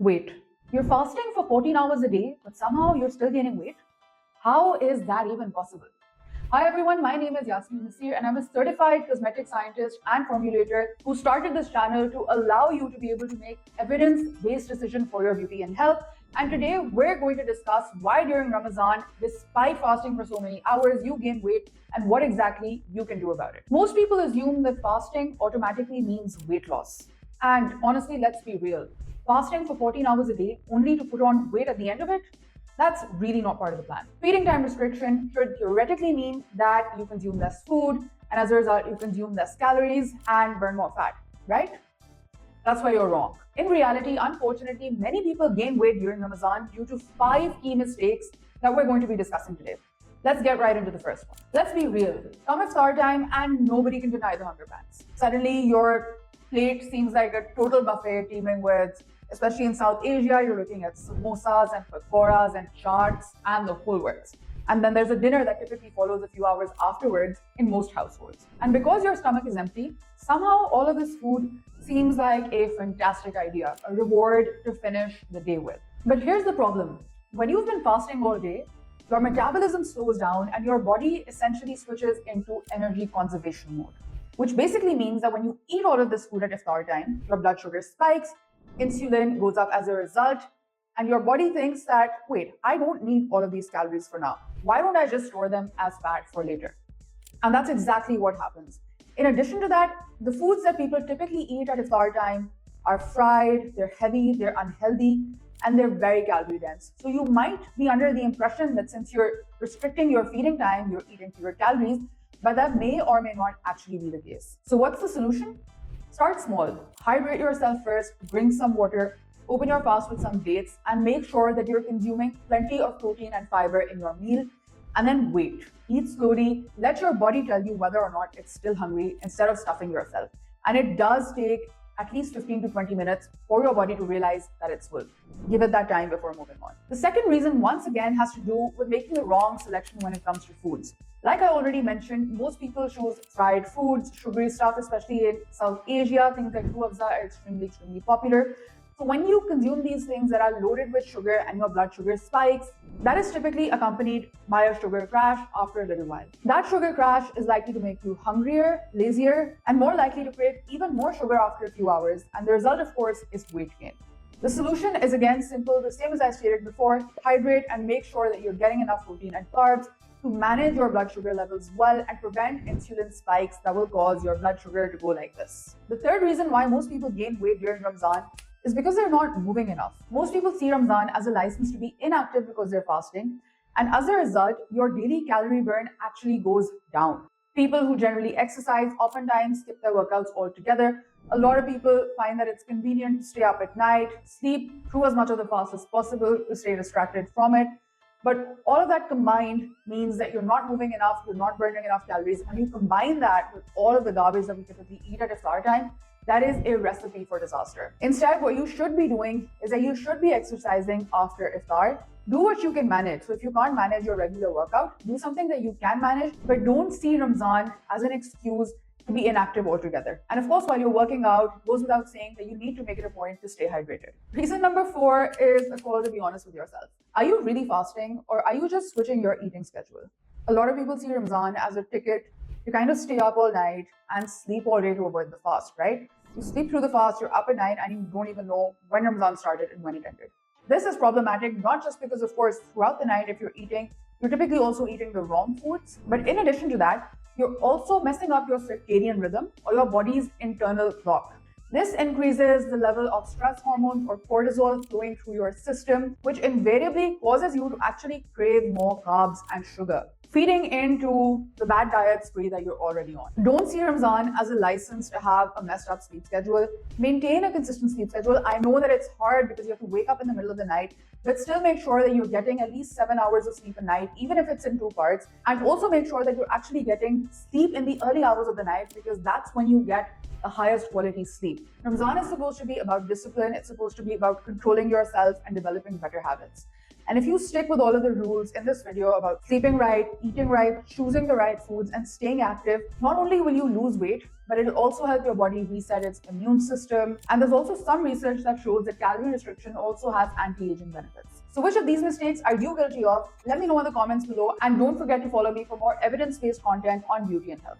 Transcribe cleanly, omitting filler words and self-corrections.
Wait, you're fasting for 14 hours a day, but somehow you're still gaining weight? How is that even possible? Hi everyone, my name is Yasmin Nasir and I'm a certified cosmetic scientist and formulator who started this channel to allow you to be able to make evidence-based decisions for your beauty and health. And today we're going to discuss why during Ramadan, despite fasting for so many hours, you gain weight and what exactly you can do about it. Most people assume that fasting automatically means weight loss. And honestly, let's be real. Fasting for 14 hours a day only to put on weight at the end of it? That's really not part of the plan. Feeding time restriction should theoretically mean that you consume less food, and as a result, you consume less calories and burn more fat, right? That's why you're wrong. In reality, unfortunately, many people gain weight during Ramadan due to 5 key mistakes that we're going to be discussing today. Let's get right into the first one. Let's be real. Come iftar time and nobody can deny the hunger pangs. Suddenly, your plate seems like a total buffet teeming with, especially in South Asia, you're looking at samosas and pakoras and chaats and the whole works. And then there's a dinner that typically follows a few hours afterwards in most households. And because your stomach is empty, somehow all of this food seems like a fantastic idea, a reward to finish the day with. But here's the problem. When you've been fasting all day, your metabolism slows down and your body essentially switches into energy conservation mode, which basically means that when you eat all of this food at iftar time, your blood sugar spikes, insulin goes up as a result, and your body thinks that, wait, I don't need all of these calories for now. Why don't I just store them as fat for later? And that's exactly what happens. In addition to that, the foods that people typically eat at iftar time are fried, they're heavy, they're unhealthy, and they're very calorie dense. So you might be under the impression that since you're restricting your feeding time, you're eating fewer calories, but that may or may not actually be the case. So what's the solution? Start small. Hydrate yourself first, drink some water, open your fast with some dates, and make sure that you're consuming plenty of protein and fiber in your meal. And then wait. Eat slowly. Let your body tell you whether or not it's still hungry instead of stuffing yourself. And it does take at least 15 to 20 minutes for your body to realize that it's full. Give it that time before moving on. The second reason, once again, has to do with making the wrong selection when it comes to foods. Like I already mentioned, most people choose fried foods, sugary stuff, especially in South Asia. Things like ruafza are extremely popular. So when you consume these things that are loaded with sugar and your blood sugar spikes, that is typically accompanied by a sugar crash after a little while. That sugar crash is likely to make you hungrier, lazier, and more likely to crave even more sugar after a few hours. And the result, of course, is weight gain. The solution is again simple, the same as I stated before. Hydrate and make sure that you're getting enough protein and carbs to manage your blood sugar levels well and prevent insulin spikes that will cause your blood sugar to go like this. The third reason why most people gain weight during Ramadan is because they're not moving enough. Most people see Ramadan as a license to be inactive because they're fasting, and as a result, your daily calorie burn actually goes down. People who generally exercise oftentimes skip their workouts altogether. A lot of people find that it's convenient to stay up at night, sleep through as much of the fast as possible to stay distracted from it. But all of that combined means that you're not moving enough, you're not burning enough calories, and you combine that with all of the garbage that we typically eat at iftar time, that is a recipe for disaster. Instead, what you should be doing is that you should be exercising after iftar. Do what you can manage. So if you can't manage your regular workout, do something that you can manage, but don't see Ramadan as an excuse to be inactive altogether. And of course, while you're working out, it goes without saying that you need to make it a point to stay hydrated. Reason number 4 is a call to be honest with yourself. Are you really fasting, or are you just switching your eating schedule? A lot of people see Ramadan as a ticket to kind of stay up all night and sleep all day to avoid the fast, right? You sleep through the fast, you're up at night, and you don't even know when Ramadan started and when it ended. This is problematic, not just because, of course, throughout the night, if you're eating, you're typically also eating the wrong foods, but in addition to that, you're also messing up your circadian rhythm or your body's internal clock. This increases the level of stress hormone or cortisol flowing through your system, which invariably causes you to actually crave more carbs and sugar, feeding into the bad diet spree that you're already on. Don't see Ramadan as a license to have a messed up sleep schedule. Maintain a consistent sleep schedule. I know that it's hard because you have to wake up in the middle of the night, but still make sure that you're getting at least 7 hours of sleep a night, even if it's in 2 parts. And also make sure that you're actually getting sleep in the early hours of the night, because that's when you get the highest quality sleep. Ramadan is supposed to be about discipline. It's supposed to be about controlling yourself and developing better habits. And if you stick with all of the rules in this video about sleeping right, eating right, choosing the right foods, and staying active, not only will you lose weight, but it'll also help your body reset its immune system. And there's also some research that shows that calorie restriction also has anti-aging benefits. So which of these mistakes are you guilty of? Let me know in the comments below, and don't forget to follow me for more evidence-based content on beauty and health.